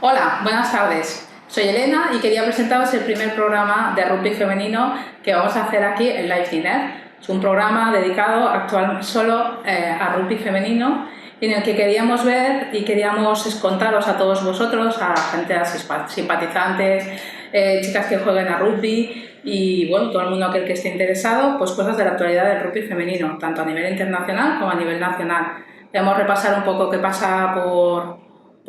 Hola, buenas tardes. Soy Elena y quería presentaros el primer programa de rugby femenino que vamos a hacer aquí en Live Dinner. Es un programa dedicado actualmente solo a rugby femenino, en el que queríamos ver y queríamos contaros a todos vosotros, a gente simpatizantes, chicas que jueguen a rugby y bueno, todo el mundo aquel que esté interesado, pues cosas de la actualidad del rugby femenino, tanto a nivel internacional como a nivel nacional. Vamos a repasar un poco qué pasa por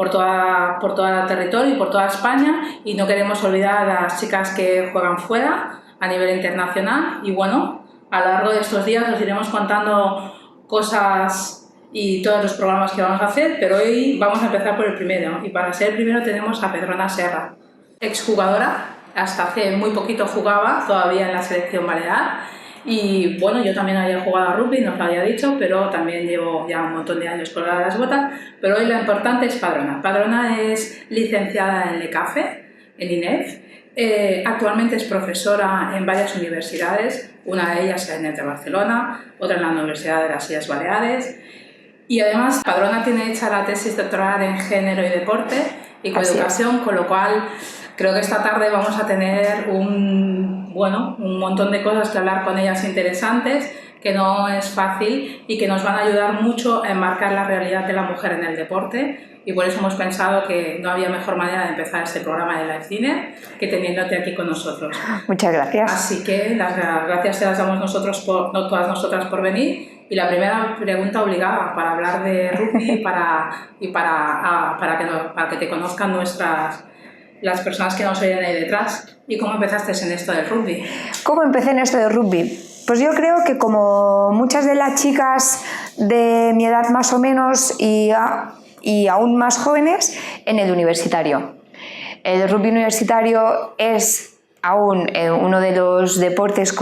todo el territorio y por toda España, y no queremos olvidar a las chicas que juegan fuera a nivel internacional. Y bueno, a lo largo de estos días os iremos contando cosas y todos los programas que vamos a hacer, pero hoy vamos a empezar por el primero, y para ser el primero tenemos a Pedrona Serra, exjugadora, hasta hace muy poquito jugaba todavía en la selección balear. Y bueno, yo también había jugado a rugby, no os lo había dicho, pero también llevo ya un montón de años colgada las botas. Pero hoy lo importante es Padrona. Padrona es licenciada en LECAFE, en INEF. Actualmente es profesora en varias universidades, una de ellas en el de Barcelona, otra en la Universidad de las Islas Baleares. Y además Padrona tiene hecha la tesis doctoral en género y deporte y coeducación, con lo cual creo que esta tarde vamos a tener un montón de cosas que hablar con ellas interesantes, que no es fácil y que nos van a ayudar mucho a enmarcar la realidad de la mujer en el deporte, y por eso hemos pensado que no había mejor manera de empezar este programa de Live Dinner que teniéndote aquí con nosotros. Muchas gracias. Así que las gracias te las damos todas nosotras por venir. Y la primera pregunta obligada para hablar de rugby para que te conozcan las personas que nos oyen ahí detrás. ¿Y cómo empezaste en esto del rugby? ¿Cómo empecé en esto del rugby? Pues yo creo que como muchas de las chicas de mi edad más o menos y aún más jóvenes, en el universitario. El rugby universitario es aún uno de los deportes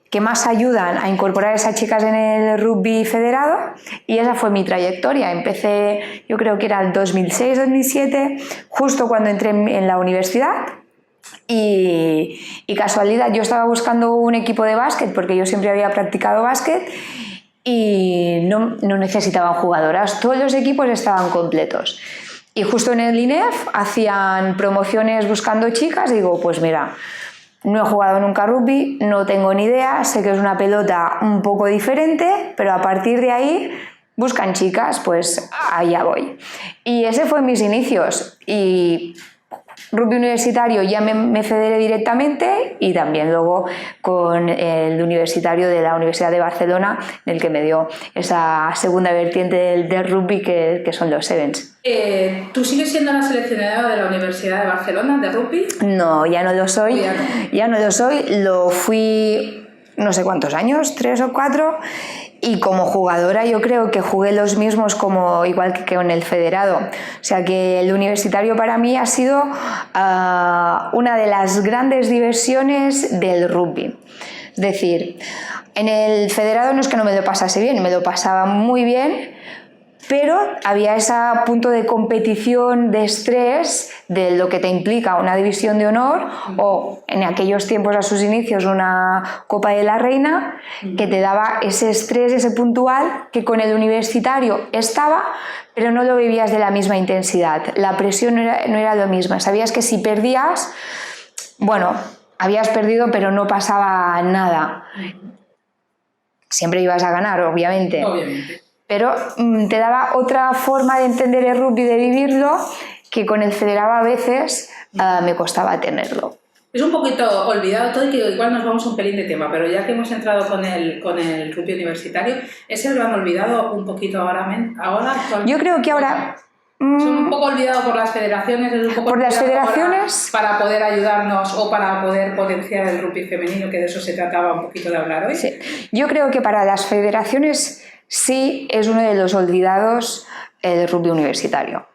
que más ayudan a incorporar a esas chicas en el rugby federado, y esa fue mi trayectoria. Empecé, yo creo que era el 2006-2007, justo cuando entré en la universidad, y casualidad, yo estaba buscando un equipo de básquet porque yo siempre había practicado básquet y no necesitaban jugadoras, todos los equipos estaban completos. Y justo en el INEF hacían promociones buscando chicas y digo, pues mira, no he jugado nunca rugby, no tengo ni idea, sé que es una pelota un poco diferente, pero a partir de ahí buscan chicas, pues allá voy. Y ese fue mis inicios. Y rugby universitario ya me federé directamente, y también luego con el universitario de la Universidad de Barcelona, en el que me dio esa segunda vertiente del rugby que son los sevens. ¿Tú sigues siendo la seleccionadora de la Universidad de Barcelona de rugby? No, ya no lo soy. Ya no lo soy, lo fui no sé cuántos años, 3 o 4. Y como jugadora yo creo que jugué los mismos igual que con el federado. O sea que el universitario para mí ha sido una de las grandes diversiones del rugby. Es decir, en el federado no es que no me lo pasase bien, me lo pasaba muy bien, pero había ese punto de competición, de estrés, de lo que te implica una división de honor o en aquellos tiempos a sus inicios una Copa de la Reina, que te daba ese estrés, ese puntual, que con el universitario estaba, pero no lo vivías de la misma intensidad. La presión no era lo mismo. Sabías que si perdías, bueno, habías perdido, pero no pasaba nada. Siempre ibas a ganar, obviamente. Pero te daba otra forma de entender el rugby, de vivirlo, que con el federado a veces me costaba tenerlo. Es un poquito olvidado todo, y que igual nos vamos un pelín de tema, pero ya que hemos entrado con el rugby universitario, ¿ese lo han olvidado un poquito ahora actualmente? Yo creo que ahora... Es un poco olvidado por las federaciones, es un poco por las federaciones para poder ayudarnos o para poder potenciar el rugby femenino, que de eso se trataba un poquito de hablar hoy. Sí. Yo creo que para las federaciones sí es uno de los olvidados el rugby universitario.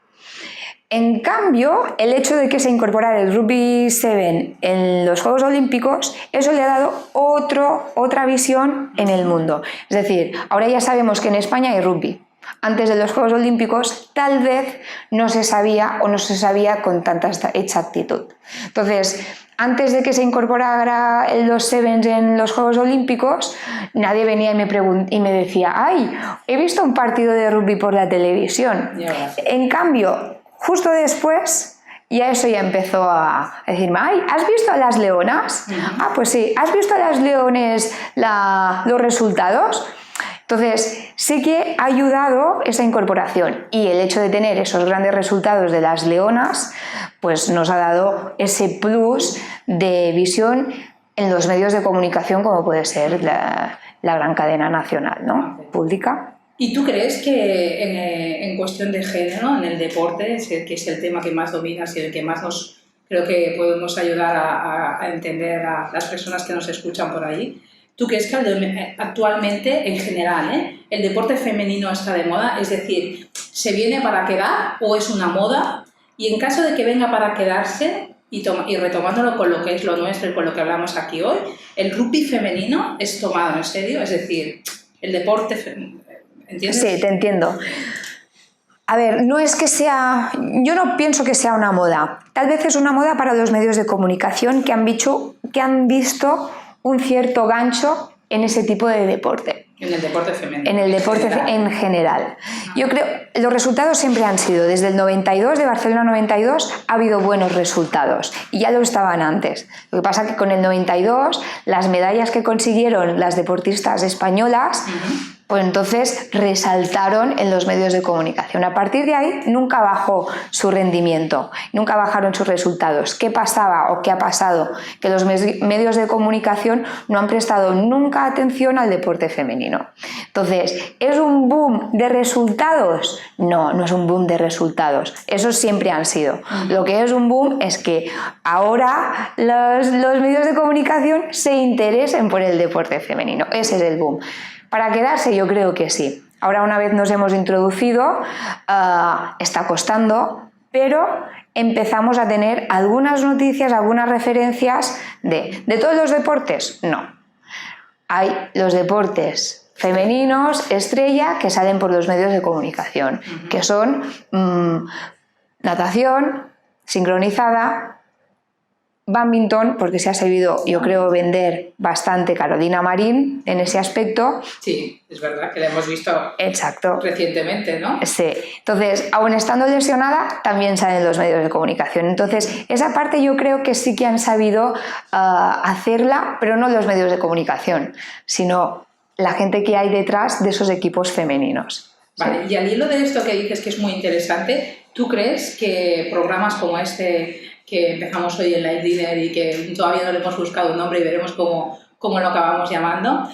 En cambio, el hecho de que se incorporara el rugby 7 en los Juegos Olímpicos, eso le ha dado otra visión en el mundo. Es decir, ahora ya sabemos que en España hay rugby. Antes de los Juegos Olímpicos tal vez no se sabía o no se sabía con tanta exactitud. Entonces, antes de que se incorporara los sevens en los Juegos Olímpicos, nadie venía y me decía, ¡ay, he visto un partido de rugby por la televisión! En cambio, justo después ya eso ya empezó a decirme, ay, ¿has visto a las leonas? Ah, pues sí, ¿has visto a las leones los resultados? Entonces, sí que ha ayudado esa incorporación y el hecho de tener esos grandes resultados de las leonas, pues nos ha dado ese plus de visión en los medios de comunicación como puede ser la gran cadena nacional, ¿no? Pública. ¿Y tú crees que en cuestión de género, en el deporte, que es el tema que más dominas y el que más nos creo que podemos ayudar a entender a las personas que nos escuchan por ahí, ¿tú crees que actualmente, en general, el deporte femenino está de moda? Es decir, ¿se viene para quedar o es una moda? Y en caso de que venga para quedarse, y retomándolo con lo que es lo nuestro y con lo que hablamos aquí hoy, ¿el rugby femenino es tomado en serio? Es decir, el deporte femenino, ¿entiendes? Sí, te entiendo. A ver, no es que sea... Yo no pienso que sea una moda. Tal vez es una moda para los medios de comunicación que han visto un cierto gancho en ese tipo de deporte. En el deporte femenino. En el deporte en general. Yo creo, los resultados siempre han sido, desde el 92, de Barcelona 92, ha habido buenos resultados y ya lo estaban antes. Lo que pasa es que con el 92, las medallas que consiguieron las deportistas españolas, pues entonces resaltaron en los medios de comunicación. A partir de ahí nunca bajó su rendimiento, nunca bajaron sus resultados. ¿Qué pasaba o qué ha pasado? Que los medios de comunicación no han prestado nunca atención al deporte femenino. Entonces, ¿es un boom de resultados? No, no es un boom de resultados. Esos siempre han sido. Lo que es un boom es que ahora los medios de comunicación se interesen por el deporte femenino. Ese es el boom. Para quedarse yo creo que sí. Ahora una vez nos hemos introducido, está costando, pero empezamos a tener algunas noticias, algunas referencias de todos los deportes. No. Hay los deportes femeninos, estrella, que salen por los medios de comunicación, que son natación, sincronizada, bádminton, porque se ha sabido, yo creo, vender bastante Carolina Marín en ese aspecto. Sí, es verdad que la hemos visto Exacto. Recientemente, ¿no? Sí. Entonces, aun estando lesionada, también salen los medios de comunicación. Entonces, esa parte yo creo que sí que han sabido hacerla, pero no los medios de comunicación, sino la gente que hay detrás de esos equipos femeninos. Vale, y al hilo de esto que dices que es muy interesante, ¿tú crees que programas como este que empezamos hoy en Live Dinner y que todavía no le hemos buscado un nombre y veremos cómo lo acabamos llamando,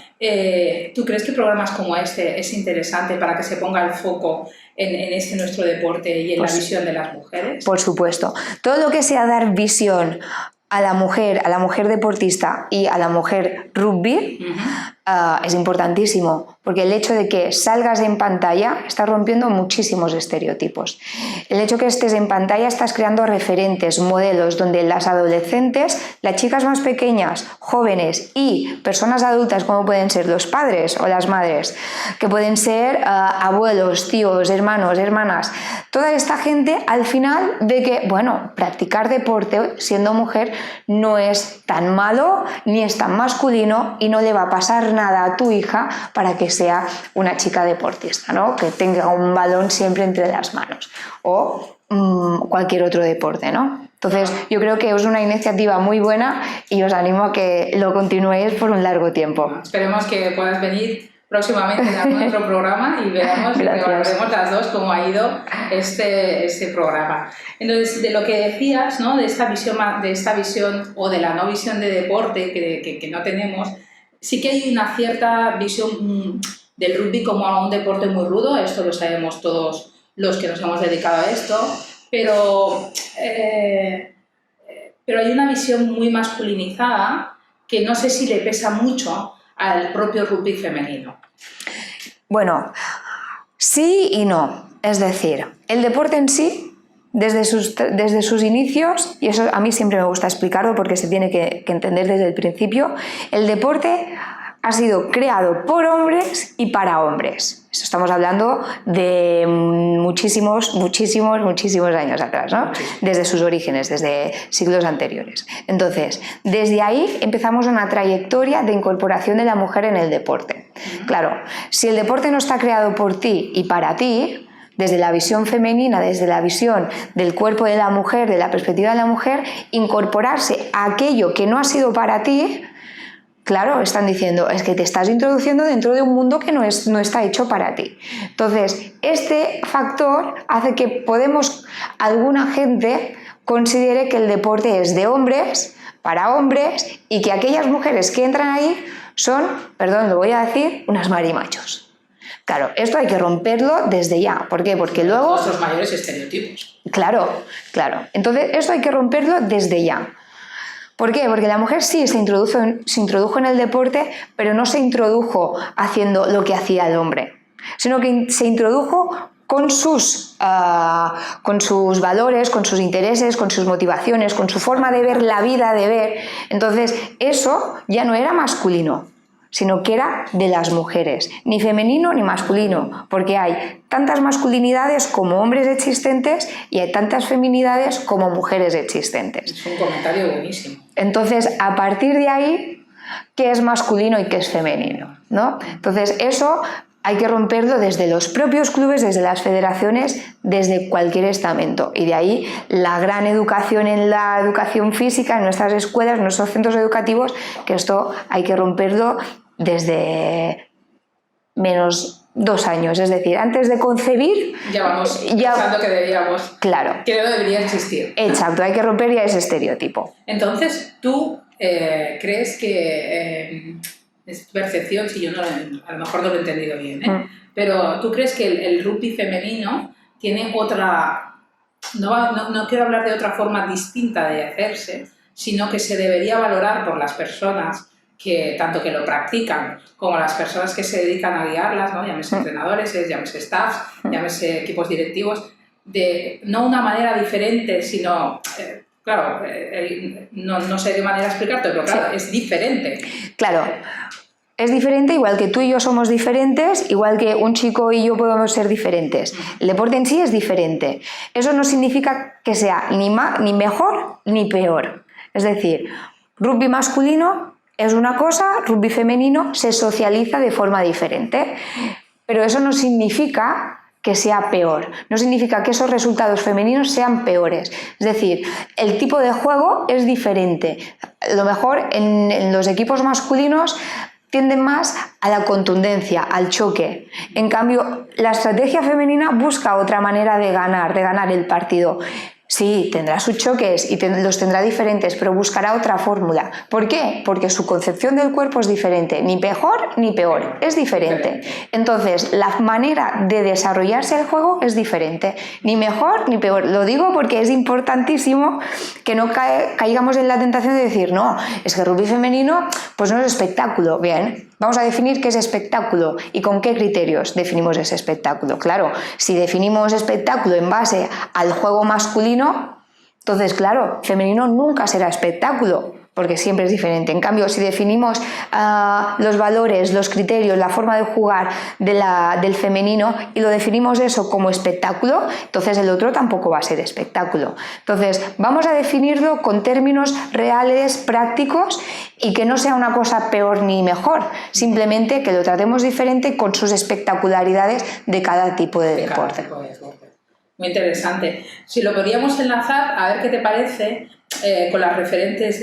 ¿tú crees que programas como este es interesante para que se ponga el foco en este nuestro deporte y en la visión de las mujeres? Por supuesto. Todo lo que sea dar visión a la mujer deportista y a la mujer rugby es importantísimo, porque el hecho de que salgas en pantalla está rompiendo muchísimos estereotipos. El hecho que estés en pantalla estás creando referentes, modelos, donde las adolescentes, las chicas más pequeñas, jóvenes y personas adultas como pueden ser los padres o las madres, que pueden ser abuelos, tíos, hermanos, hermanas, toda esta gente al final ve que, bueno, practicar deporte siendo mujer no es tan malo ni es tan masculino y no le va a pasar nada a tu hija para que sea una chica deportista, ¿no? Que tenga un balón siempre entre las manos o cualquier otro deporte, ¿no? Entonces yo creo que es una iniciativa muy buena y os animo a que lo continuéis por un largo tiempo. Esperemos que puedas venir próximamente en algún otro programa y veamos las dos cómo ha ido este programa. Entonces, de lo que decías, ¿no? de esta visión o de la no visión de deporte que no tenemos, sí que hay una cierta visión del rugby como a un deporte muy rudo, esto lo sabemos todos los que nos hemos dedicado a esto, pero hay una visión muy masculinizada que no sé si le pesa mucho al propio rugby femenino. Bueno, sí y no. Es decir, el deporte en sí, desde sus inicios, y eso a mí siempre me gusta explicarlo porque se tiene que entender desde el principio, el deporte ha sido creado por hombres y para hombres. Eso estamos hablando de muchísimos años atrás, ¿no? Desde sus orígenes, desde siglos anteriores. Entonces, desde ahí empezamos una trayectoria de incorporación de la mujer en el deporte. Claro, si el deporte no está creado por ti y para ti, desde la visión femenina, desde la visión del cuerpo de la mujer, de la perspectiva de la mujer, incorporarse a aquello que no ha sido para ti, claro, están diciendo, es que te estás introduciendo dentro de un mundo que no está hecho para ti. Entonces, este factor hace que alguna gente considere que el deporte es de hombres, para hombres, y que aquellas mujeres que entran ahí son, perdón, lo voy a decir, unas marimachos. Claro, esto hay que romperlo desde ya. ¿Por qué? Porque luego... Nuestros mayores estereotipos. Claro. Entonces, esto hay que romperlo desde ya. ¿Por qué? Porque la mujer sí se introdujo en el deporte, pero no se introdujo haciendo lo que hacía el hombre, sino que se introdujo con sus valores, con sus intereses, con sus motivaciones, con su forma de ver la vida, de ver. Entonces, eso ya no era masculino, sino que era de las mujeres, ni femenino ni masculino, porque hay tantas masculinidades como hombres existentes y hay tantas feminidades como mujeres existentes. Es un comentario buenísimo. Entonces, a partir de ahí, ¿qué es masculino y qué es femenino? ¿No? Entonces, eso hay que romperlo desde los propios clubes, desde las federaciones, desde cualquier estamento. Y de ahí la gran educación en la educación física, en nuestras escuelas, en nuestros centros educativos, que esto hay que romperlo desde menos 2 años. Es decir, antes de concebir... Ya vamos pensando que deberíamos... Claro. Que no debería existir. Exacto, hay que romper ya ese estereotipo. Entonces, ¿tú crees que... es percepción, si yo a lo mejor no lo he entendido bien, pero ¿tú crees que el rugby femenino tiene otra, no quiero hablar de otra forma distinta de hacerse, sino que se debería valorar por las personas que tanto que lo practican como las personas que se dedican a guiarlas, ¿no? Llámese entrenadores, llámese staffs, llámese equipos directivos, de no una manera diferente, sino... Claro, no sé de qué manera explicarte, pero claro, es diferente. Claro, es diferente, igual que tú y yo somos diferentes, igual que un chico y yo podemos ser diferentes. El deporte en sí es diferente. Eso no significa que sea ni mejor ni peor. Es decir, rugby masculino es una cosa, rugby femenino se socializa de forma diferente. Pero eso no significa que sea peor, no significa que esos resultados femeninos sean peores. Es decir, el tipo de juego es diferente. A lo mejor en los equipos masculinos tienden más a la contundencia, al choque. En cambio, la estrategia femenina busca otra manera de ganar el partido. Sí, tendrá sus choques y los tendrá diferentes, pero buscará otra fórmula. ¿Por qué? Porque su concepción del cuerpo es diferente, ni mejor ni peor, es diferente. Entonces, la manera de desarrollarse el juego es diferente, ni mejor ni peor. Lo digo porque es importantísimo que no caigamos en la tentación de decir, no, es que el rugby femenino pues no es espectáculo. Bien, vamos a definir qué es espectáculo y con qué criterios definimos ese espectáculo. Claro, si definimos espectáculo en base al juego masculino, entonces, claro, femenino nunca será espectáculo, porque siempre es diferente. En cambio, si definimos los valores, los criterios, la forma de jugar del femenino y lo definimos eso como espectáculo, entonces el otro tampoco va a ser espectáculo. Entonces, vamos a definirlo con términos reales, prácticos y que no sea una cosa peor ni mejor, simplemente que lo tratemos diferente con sus espectacularidades de cada tipo de deporte. Muy interesante. Si lo podríamos enlazar, a ver qué te parece con las referentes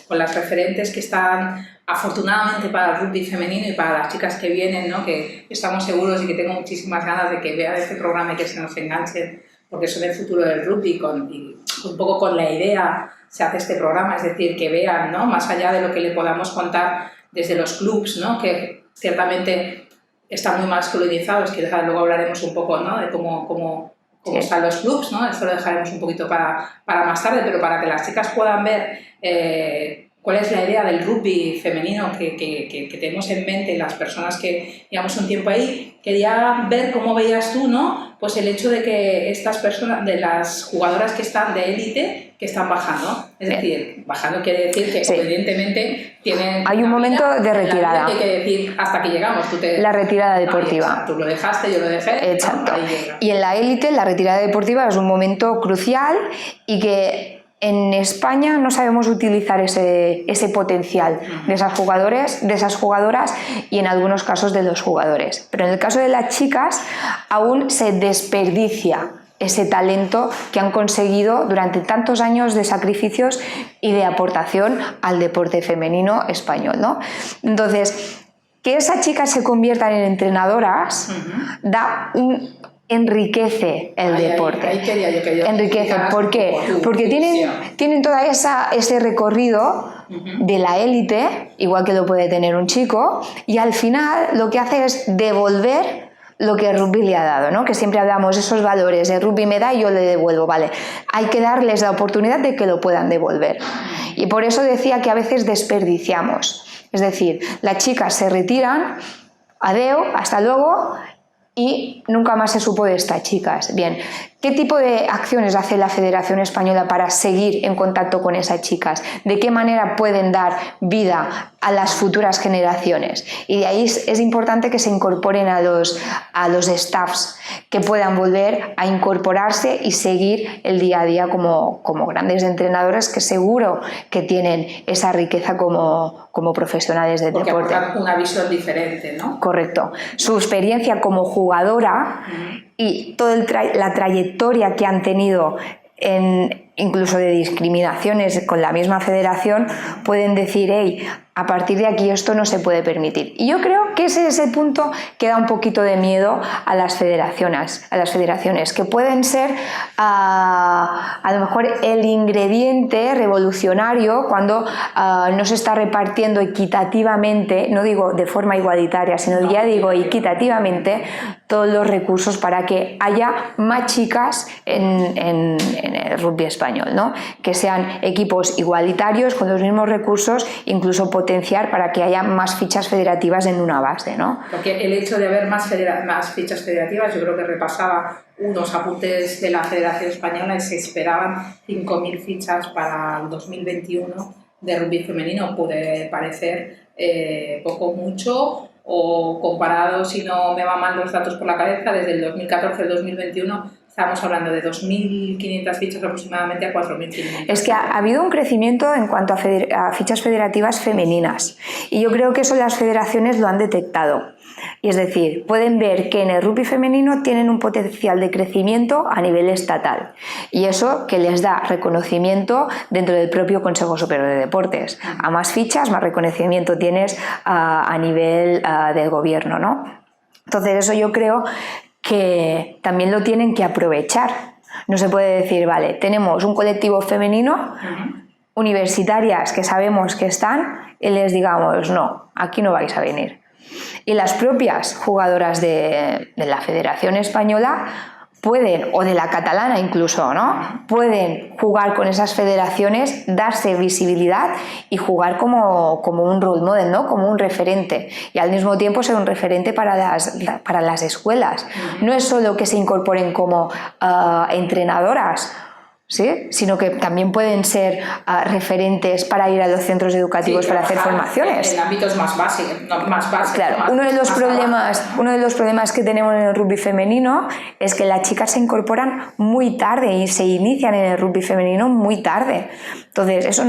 con las referentes que están afortunadamente para el rugby femenino y para las chicas que vienen, ¿no? Que estamos seguros y que tengo muchísimas ganas de que vean este programa y que se nos enganchen, porque son el futuro del rugby y un poco con la idea se hace este programa, es decir, que vean, ¿no? Más allá de lo que le podamos contar desde los clubs, ¿no? Que ciertamente están muy masculinizados, que luego hablaremos un poco, ¿no? De cómo están los clubs, ¿no? Esto lo dejaremos un poquito para más tarde, pero para que las chicas puedan ver cuál es la idea del rugby femenino que tenemos en mente las personas que llevamos un tiempo ahí. Quería ver cómo veías tú, ¿no? Pues el hecho de que estas personas, de las jugadoras que están de élite, que están bajando. Es decir, bajando quiere decir que evidentemente tienen... Hay un momento de retirada. Hay que decir hasta que llegamos. La retirada deportiva. Tú lo dejaste, yo lo dejé. Exacto. Y en la élite, la retirada deportiva es un momento crucial y que en España no sabemos utilizar ese potencial de esas jugadoras y en algunos casos de los jugadores. Pero en el caso de las chicas aún se desperdicia ese talento que han conseguido durante tantos años de sacrificios y de aportación al deporte femenino español, ¿no? Entonces, que esas chicas se conviertan en entrenadoras enriquece el deporte. Enriquece. ¿Por qué? Porque tienen toda ese recorrido de la élite, igual que lo puede tener un chico, y al final lo que hace es devolver lo que el rugby le ha dado, ¿no? Que siempre hablamos de esos valores, el rugby me da y yo le devuelvo, vale. Hay que darles la oportunidad de que lo puedan devolver. Y por eso decía que a veces desperdiciamos. Es decir, las chicas se retiran, adeu, hasta luego, y nunca más se supo de estas chicas. Bien, ¿qué tipo de acciones hace la Federación Española para seguir en contacto con esas chicas? ¿De qué manera pueden dar vida a las futuras generaciones? Y de ahí es importante que se incorporen a los staffs, que puedan volver a incorporarse y seguir el día a día como grandes entrenadores que seguro que tienen esa riqueza como profesionales del deporte. Porque aportan una visión diferente, ¿no? Correcto. Su experiencia como jugadora y toda la trayectoria que han tenido incluso de discriminaciones con la misma federación, pueden decir, hey, a partir de aquí esto no se puede permitir. Y yo creo que ese es el punto que da un poquito de miedo a las federaciones, que pueden ser a lo mejor el ingrediente revolucionario cuando no se está repartiendo equitativamente, no digo de forma igualitaria, sino ya digo equitativamente, todos los recursos para que haya más chicas en el rugby español, ¿no? Que sean equipos igualitarios con los mismos recursos, incluso potenciar para que haya más fichas federativas en una base, ¿no? Porque el hecho de haber más fichas federativas, yo creo que repasaba unos apuntes de la Federación Española y se esperaban 5.000 fichas para el 2021 de rugby femenino. Puede parecer poco, mucho, o comparado, si no me van mal los datos por la cabeza, desde el 2014 al 2021 estamos hablando de 2.500 fichas aproximadamente a 4.500. Es que ha habido un crecimiento en cuanto a fichas federativas femeninas y yo creo que eso las federaciones lo han detectado. Y es decir, pueden ver que en el rugby femenino tienen un potencial de crecimiento a nivel estatal y eso que les da reconocimiento dentro del propio Consejo Superior de Deportes. A más fichas, más reconocimiento tienes a nivel del gobierno, ¿no? Entonces eso yo creo que también lo tienen que aprovechar. No se puede decir, vale, tenemos un colectivo femenino, universitarias que sabemos que están, y les digamos, no, aquí no vais a venir. Y las propias jugadoras de la Federación Española pueden, o de la catalana incluso, ¿no? Pueden jugar con esas federaciones, darse visibilidad y jugar como un role model, ¿no? Como un referente. Y al mismo tiempo ser un referente para las escuelas. No es solo que se incorporen como entrenadoras, ¿sí? Sino que también pueden ser referentes para ir a los centros educativos, para hacer formaciones. En ámbitos más básicos. Claro, uno de los problemas que tenemos en el rugby femenino es que las chicas se incorporan muy tarde y se inician en el rugby femenino muy tarde. Entonces, eso,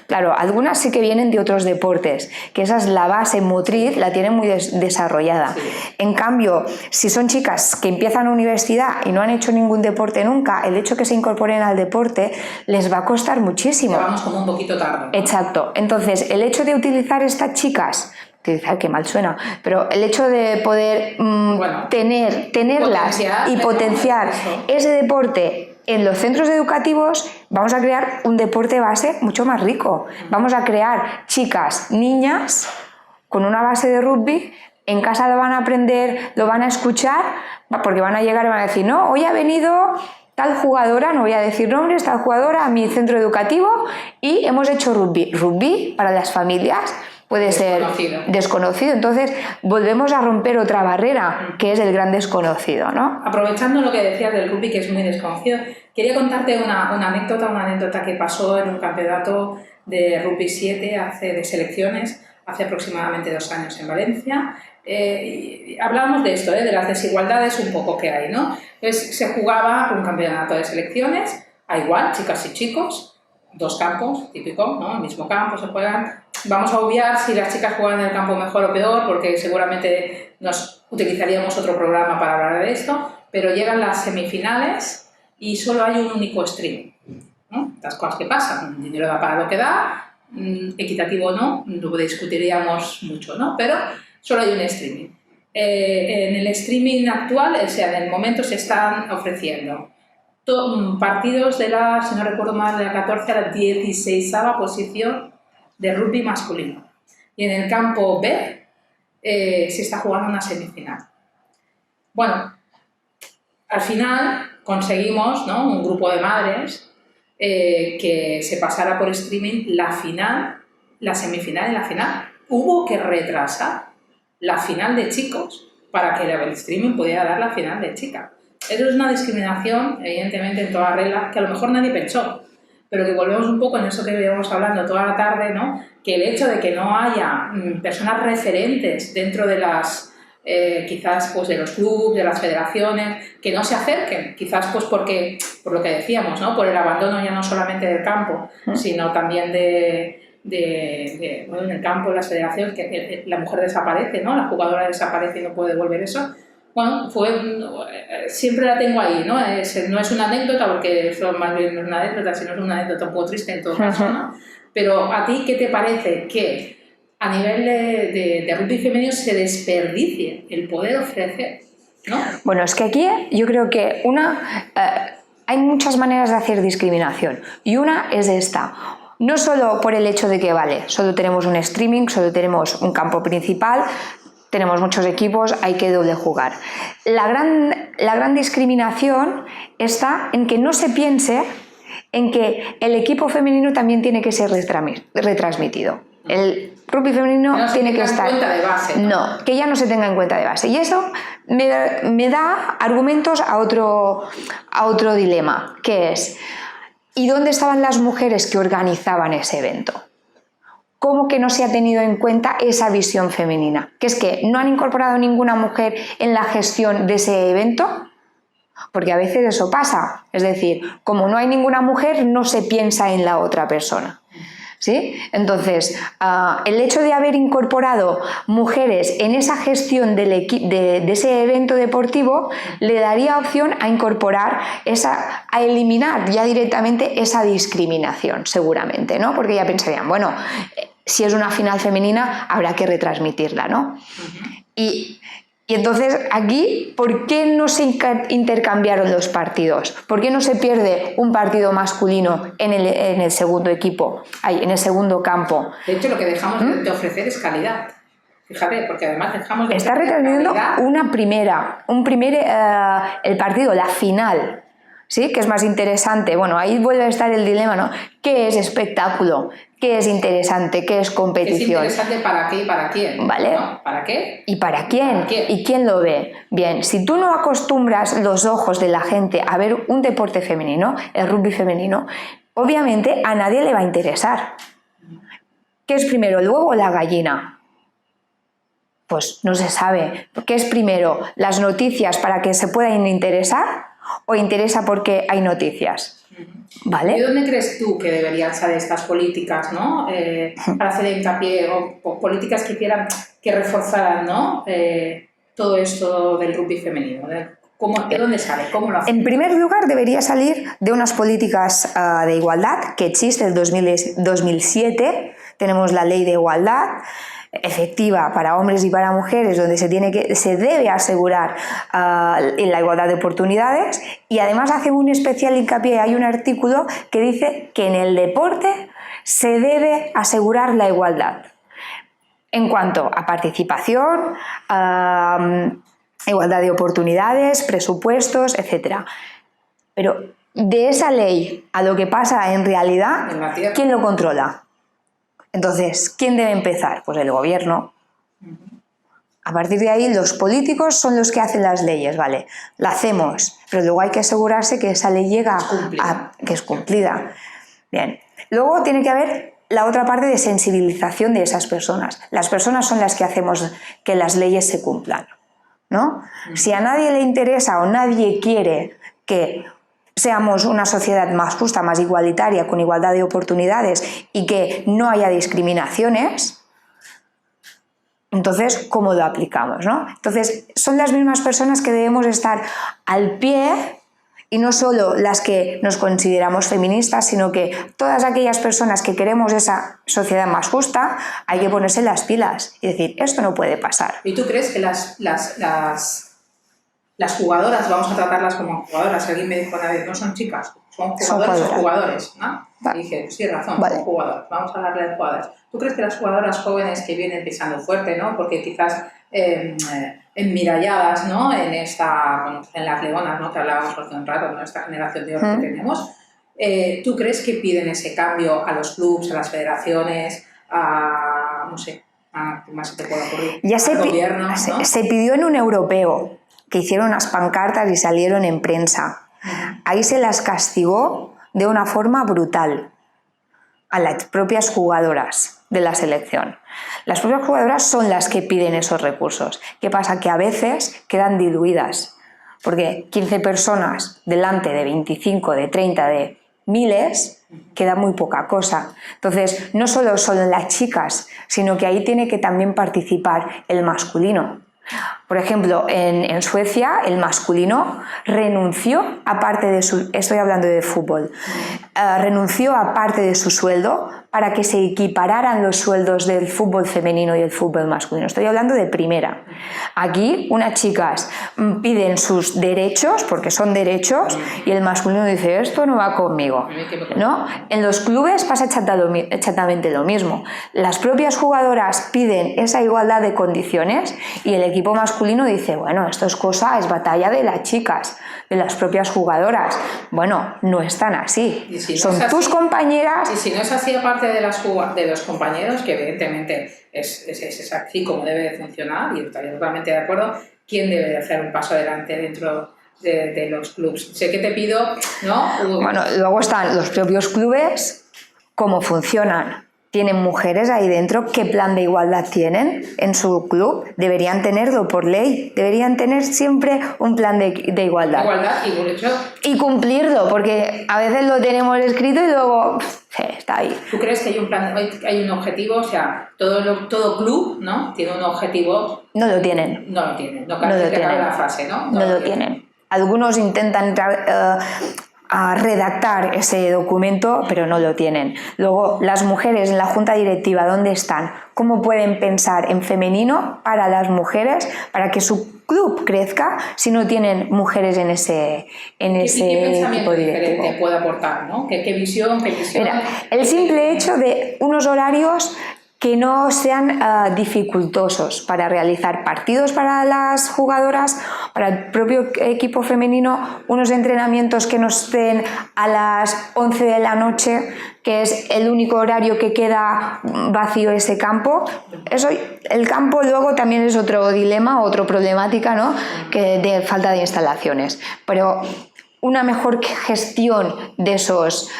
claro, algunas sí que vienen de otros deportes, que esa es la base motriz, la tienen muy desarrollada. Sí. En cambio, si son chicas que empiezan a universidad y no han hecho ningún deporte nunca, el hecho que se incorporen al deporte les va a costar muchísimo. Ya vamos como un poquito tarde, ¿no? Exacto. Entonces, el hecho de utilizar estas chicas, que mal suena, pero el hecho de poder tenerlas y potenciar ese deporte en los centros educativos, vamos a crear un deporte base mucho más rico. Vamos a crear chicas, niñas con una base de rugby. En casa lo van a aprender, lo van a escuchar, porque van a llegar y van a decir, no, hoy ha venido tal jugadora, no voy a decir nombres, tal jugadora a mi centro educativo y hemos hecho rugby. Rugby para las familias puede ser desconocido. Entonces volvemos a romper otra barrera, que es el gran desconocido, ¿no? Aprovechando lo que decías del rugby, que es muy desconocido, quería contarte una anécdota que pasó en un campeonato de rugby 7 de selecciones hace aproximadamente 2 años en Valencia. Y hablábamos de esto, de las desigualdades un poco que hay, ¿no? Entonces se jugaba un campeonato de selecciones, a igual, chicas y chicos, 2 campos, típico, ¿no? El mismo campo se juegan. Vamos a obviar si las chicas juegan en el campo mejor o peor, porque seguramente nos utilizaríamos otro programa para hablar de esto, pero llegan las semifinales y solo hay un único stream, ¿no? Las cosas que pasan, el dinero da para lo que da, equitativo o no, lo discutiríamos mucho, ¿no? Pero solo hay un streaming. En el streaming actual, o sea, en el momento se están ofreciendo partidos de la, si no recuerdo mal, de la 14 a la 16ª posición de rugby masculino. Y en el campo B se está jugando una semifinal. Bueno, al final conseguimos, ¿no?, un grupo de madres que se pasara por streaming la final, la semifinal y la final. Hubo que retrasar la final de chicos para que el streaming pudiera dar la final de chicas. Eso es una discriminación, evidentemente, en toda regla, que a lo mejor nadie pensó, pero que volvemos un poco en eso que veníamos hablando toda la tarde, ¿no? Que el hecho de que no haya personas referentes dentro de las, quizás pues de los clubes, de las federaciones, que no se acerquen, quizás pues porque, por lo que decíamos, ¿no?, por el abandono ya no solamente del campo, sino también bueno, en el campo, en las federaciones, que la mujer desaparece, ¿no?, la jugadora desaparece y no puede devolver eso. Bueno, siempre la tengo ahí, ¿no? No es una anécdota, porque eso más bien no es una anécdota, sino es una anécdota un poco triste en todo caso, ¿no? Pero ¿a ti qué te parece que a nivel de rugby femenino se desperdicie el poder ofrecer, ¿no? Bueno, es que aquí yo creo que hay muchas maneras de hacer discriminación, y una es esta. No solo por el hecho de que, vale, solo tenemos un streaming, solo tenemos un campo principal, tenemos muchos equipos, hay que doble jugar. La gran discriminación está en que no se piense en que el equipo femenino también tiene que ser retransmitido. El rugby femenino no tiene que estar... en cuenta de base, ¿no? No, que ya no se tenga en cuenta de base. Y eso me da argumentos a otro dilema, que es: ¿y dónde estaban las mujeres que organizaban ese evento? ¿Cómo que no se ha tenido en cuenta esa visión femenina? ¿Que es que no han incorporado ninguna mujer en la gestión de ese evento? Porque a veces eso pasa. Es decir, como no hay ninguna mujer, no se piensa en la otra persona. ¿Sí? Entonces, el hecho de haber incorporado mujeres en esa gestión de ese evento deportivo le daría opción a incorporar a eliminar ya directamente esa discriminación, seguramente, ¿no? Porque ya pensarían, bueno, si es una final femenina habrá que retransmitirla, ¿no? Y entonces aquí, ¿por qué no se intercambiaron los partidos? ¿Por qué no se pierde un partido masculino en el segundo equipo, en el segundo campo? De hecho, lo que dejamos de ofrecer es calidad. Fíjate, porque además dejamos de... Está retransmitiendo el partido, la final, ¿sí? Que es más interesante. Bueno, ahí vuelve a estar el dilema, ¿no? ¿Qué es espectáculo? ¿Qué es interesante? ¿Qué es competición? Es interesante para qué y para quién, ¿vale? ¿no? ¿Para qué? ¿Y para quién? ¿Para quién? ¿Y quién lo ve? Bien, si tú no acostumbras los ojos de la gente a ver un deporte femenino, el rugby femenino, obviamente a nadie le va a interesar. ¿Qué es primero, el huevo o la gallina? Pues no se sabe. ¿Qué es primero, las noticias para que se puedan interesar o interesa porque hay noticias? ¿Vale? ¿Y dónde crees tú que deberían ser estas políticas, ¿no? Para hacer hincapié, o políticas que hicieran, que reforzaran, ¿no? Todo esto del rugby femenino? ¿De dónde sale? ¿Cómo lo hacen? En primer lugar, debería salir de unas políticas de igualdad que existe desde 2007. Tenemos la ley de igualdad efectiva para hombres y para mujeres, donde se debe asegurar la igualdad de oportunidades, y además hace un especial hincapié. Hay un artículo que dice que en el deporte se debe asegurar la igualdad en cuanto a participación, igualdad de oportunidades, presupuestos, etc. Pero de esa ley a lo que pasa en realidad, ¿quién lo controla? Entonces, ¿quién debe empezar? Pues el gobierno. A partir de ahí, los políticos son los que hacen las leyes, ¿vale? La hacemos, pero luego hay que asegurarse que esa ley llega que es cumplida. Bien. Luego tiene que haber la otra parte de sensibilización de esas personas. Las personas son las que hacemos que las leyes se cumplan, ¿no? Si a nadie le interesa o nadie quiere que seamos una sociedad más justa, más igualitaria, con igualdad de oportunidades y que no haya discriminaciones, entonces, ¿cómo lo aplicamos, no? Entonces, son las mismas personas que debemos estar al pie, y no solo las que nos consideramos feministas, sino que todas aquellas personas que queremos esa sociedad más justa, hay que ponerse las pilas y decir, esto no puede pasar. ¿Y tú crees que las jugadoras, vamos a tratarlas como jugadoras? Alguien me dijo una vez, no son chicas, son jugadores o jugadores, ¿no? Vale. Y dije, pues tienes razón, Vale. son jugadoras, vamos a hablar de jugadoras. ¿Tú crees que las jugadoras jóvenes que vienen pisando fuerte, ¿no? Porque quizás enmiralladas, ¿no? En las leonas, ¿no? Que hablábamos hace un rato, ¿no? Esta generación de oro que tenemos, ¿tú crees que piden ese cambio a los clubs, a las federaciones, a, no sé, a qué más se te puede ocurrir? Ya al gobierno, ¿no? se pidió en un europeo, que hicieron unas pancartas y salieron en prensa. Ahí se las castigó de una forma brutal a las propias jugadoras de la selección. Las propias jugadoras son las que piden esos recursos. ¿Qué pasa? Que a veces quedan diluidas, porque 15 personas delante de 25, de 30, de miles, queda muy poca cosa. Entonces, no solo son las chicas, sino que ahí tiene que también participar el masculino. Por ejemplo, en Suecia el masculino renunció a parte de su, estoy hablando de fútbol, renunció a parte de su sueldo para que se equipararan los sueldos del fútbol femenino y el fútbol masculino. Estoy hablando de primera. Aquí unas chicas piden sus derechos, porque son derechos, y el masculino dice, esto no va conmigo, ¿no? En los clubes pasa exactamente lo mismo. Las propias jugadoras piden esa igualdad de condiciones y el equipo masculino dice, bueno, esto es cosa, es batalla de las chicas, de las propias jugadoras. Bueno, no están así. Si no son es tus así, compañeras. Y si no es así, aparte de los compañeros, que evidentemente es así como debe de funcionar, y estaría totalmente de acuerdo, ¿quién debe de hacer un paso adelante dentro de los clubs? Sé que te pido, ¿no? Bueno, luego están los propios clubes, cómo funcionan. ¿Tienen mujeres ahí dentro? ¿Qué plan de igualdad tienen en su club? Deberían tenerlo por ley. Deberían tener siempre un plan de igualdad. Y cumplirlo, porque a veces lo tenemos escrito y luego está ahí. ¿Tú crees que hay un objetivo? O sea, todo club, ¿no? Tiene un objetivo. No lo tienen. No lo tienen. No cabe la frase, ¿no? No lo tienen. Algunos intentan a redactar ese documento, pero no lo tienen. Luego, las mujeres en la junta directiva, ¿dónde están? ¿Cómo pueden pensar en femenino para las mujeres, para que su club crezca, si no tienen mujeres en ese equipo directivo? ¿Qué puede aportar, ¿no? ¿Qué visión? Mira, el simple hecho de unos horarios que no sean dificultosos para realizar partidos para las jugadoras, para el propio equipo femenino, unos entrenamientos que no estén a las 11 de la noche, que es el único horario que queda vacío ese campo. Eso, el campo luego también es otro dilema, otra problemática, ¿no? Que de falta de instalaciones. Pero una mejor gestión de esos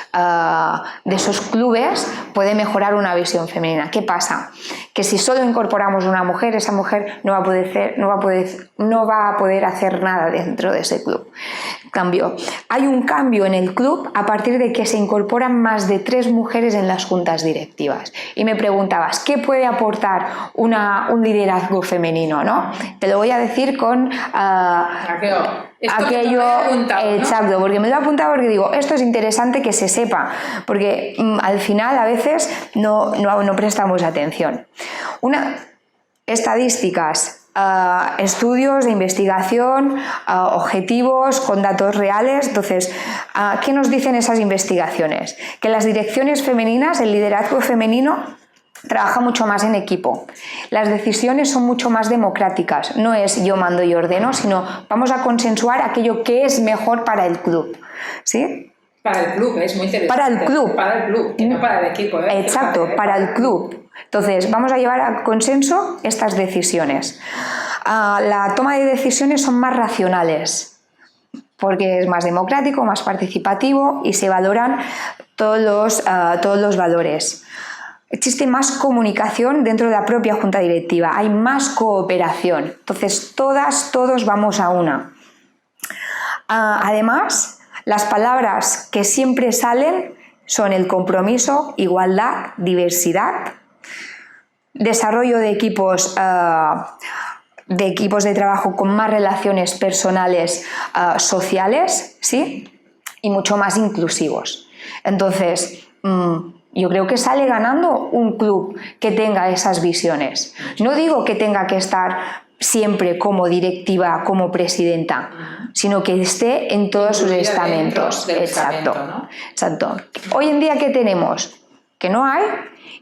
clubes puede mejorar una visión femenina. ¿Qué pasa? Que si solo incorporamos una mujer, esa mujer no va a poder hacer nada dentro de ese club. En cambio, hay un cambio en el club a partir de que se incorporan más de 3 mujeres en las juntas directivas. Y me preguntabas, ¿qué puede aportar un liderazgo femenino, ¿no? Te lo voy a decir con aquello, exacto, porque me lo he apuntado porque digo, esto es interesante que se sepa, porque al final a veces no prestamos atención. Estadísticas, estudios de investigación, objetivos con datos reales. Entonces, ¿qué nos dicen esas investigaciones? Que las direcciones femeninas, el liderazgo femenino, trabaja mucho más en equipo. Las decisiones son mucho más democráticas. No es yo mando y ordeno, sino vamos a consensuar aquello que es mejor para el club. ¿Sí? Para el club, es muy interesante. Para el club. Para el club, y no para el equipo. Exacto, para el club. Entonces, vamos a llevar a consenso estas decisiones. La toma de decisiones son más racionales, porque es más democrático, más participativo y se valoran todos los valores. Existe más comunicación dentro de la propia junta directiva, hay más cooperación, entonces todos vamos a una. Además, Las palabras que siempre salen son el compromiso, igualdad, diversidad, desarrollo de equipos de trabajo con más relaciones personales, sociales, ¿sí? Y mucho más inclusivos. Entonces, yo creo que sale ganando un club que tenga esas visiones. No digo que tenga que estar siempre como directiva, como presidenta, sino que esté en todos sus estamentos. Exacto, ¿no? Exacto. Hoy en día, ¿qué tenemos? Que no hay,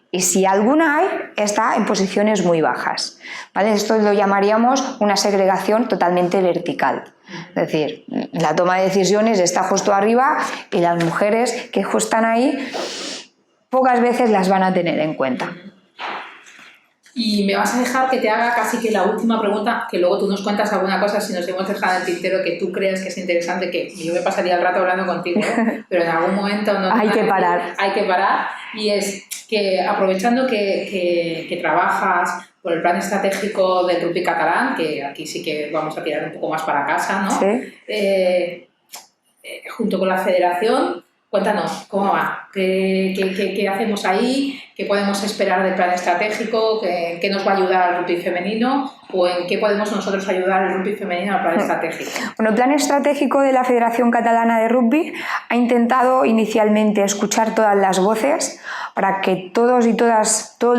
y si alguna hay, está en posiciones muy bajas, ¿vale? Esto lo llamaríamos una segregación totalmente vertical. Es decir, la toma de decisiones está justo arriba y las mujeres que están ahí pocas veces las van a tener en cuenta. Y me vas a dejar que te haga casi que la última pregunta, que luego tú nos cuentas alguna cosa si nos hemos dejado en el tintero que tú creas que es interesante, que yo me pasaría el rato hablando contigo, pero en algún momento no hay que parar. Hay que parar, y es que aprovechando que trabajas por el plan estratégico del rugby catalán, que aquí sí que vamos a tirar un poco más para casa, ¿no? Sí. Junto con la federación, cuéntanos, ¿cómo va? ¿Qué hacemos ahí? ¿Qué podemos esperar del plan estratégico? ¿Qué nos va a ayudar al rugby femenino? ¿O en qué podemos nosotros ayudar al rugby femenino al plan estratégico? Bueno, el plan estratégico de la Federación Catalana de Rugby ha intentado inicialmente escuchar todas las voces para que todos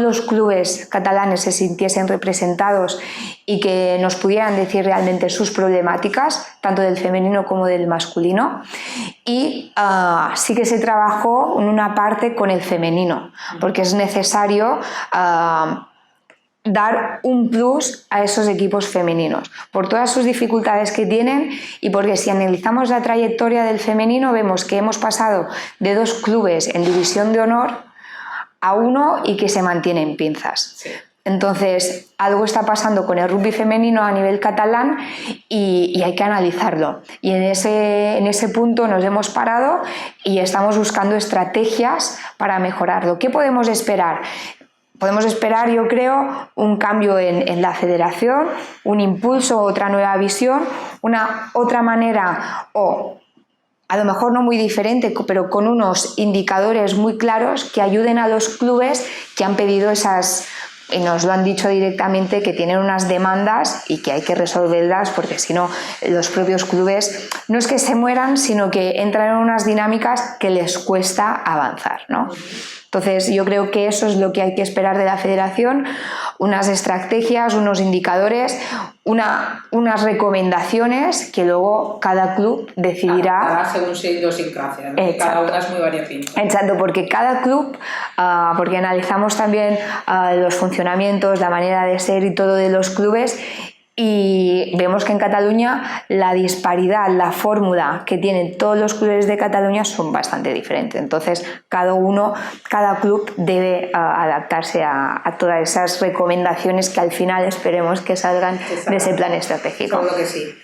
los clubes catalanes se sintiesen representados y que nos pudieran decir realmente sus problemáticas, tanto del femenino como del masculino. Y sí que se trabajó en una parte con el femenino, porque es necesario dar un plus a esos equipos femeninos, por todas sus dificultades que tienen, y porque si analizamos la trayectoria del femenino vemos que hemos pasado de 2 clubes en división de honor a 1 y que se mantiene en pinzas. Sí. Entonces, algo está pasando con el rugby femenino a nivel catalán y hay que analizarlo. Y en ese punto nos hemos parado y estamos buscando estrategias para mejorarlo. ¿Qué podemos esperar? Podemos esperar, yo creo, un cambio en la federación, un impulso, otra nueva visión, una otra manera, o a lo mejor no muy diferente, pero con unos indicadores muy claros que ayuden a los clubes que han pedido esas, y nos lo han dicho directamente, que tienen unas demandas y que hay que resolverlas, porque si no, los propios clubes no es que se mueran, sino que entran en unas dinámicas que les cuesta avanzar, ¿no? Entonces, yo creo que eso es lo que hay que esperar de la federación, unas estrategias, unos indicadores, unas recomendaciones que luego cada club decidirá. Cada según su idiosincrasia, ¿no? Cada una es muy variopinta. Exacto, porque cada club, porque analizamos también los funcionamientos, la manera de ser y todo de los clubes, y vemos que en Cataluña la disparidad, la fórmula que tienen todos los clubes de Cataluña son bastante diferentes. Entonces, cada club debe adaptarse a todas esas recomendaciones que al final esperemos que salgan de ese plan estratégico. Seguro que sí.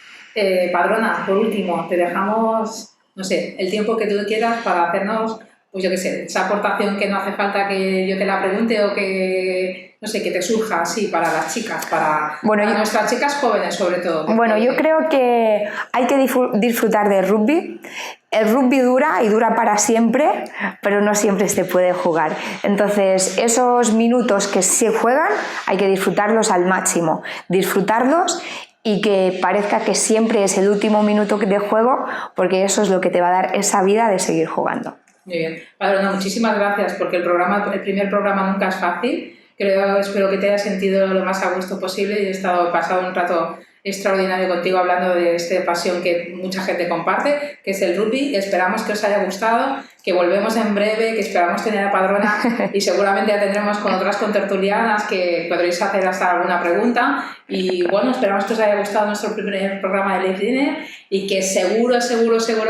Padrona, por último, te dejamos, no sé, el tiempo que tú quieras para hacernos, pues yo qué sé, esa aportación que no hace falta que yo te la pregunte o que, no sé, que te surja así para las chicas, para nuestras chicas jóvenes sobre todo. Bueno, yo creo que hay que disfrutar del rugby. El rugby dura y dura para siempre, pero no siempre se puede jugar. Entonces, esos minutos que se juegan hay que disfrutarlos al máximo, disfrutarlos y que parezca que siempre es el último minuto de juego, porque eso es lo que te va a dar esa vida de seguir jugando. Muy bien. Padrona, muchísimas gracias, porque el primer programa nunca es fácil. Espero que te hayas sentido lo más a gusto posible y he pasado un rato extraordinario contigo hablando de esta pasión que mucha gente comparte, que es el rugby. Esperamos que os haya gustado, que volvemos en breve, que esperamos tener a Padrona y seguramente ya tendremos con otras contertulianas que podréis hacer hasta alguna pregunta. Y bueno, esperamos que os haya gustado nuestro primer programa de Live Dinner y que seguro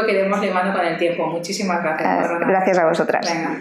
que iremos limando con el tiempo. Muchísimas gracias, Padrona. Gracias a vosotras. Venga.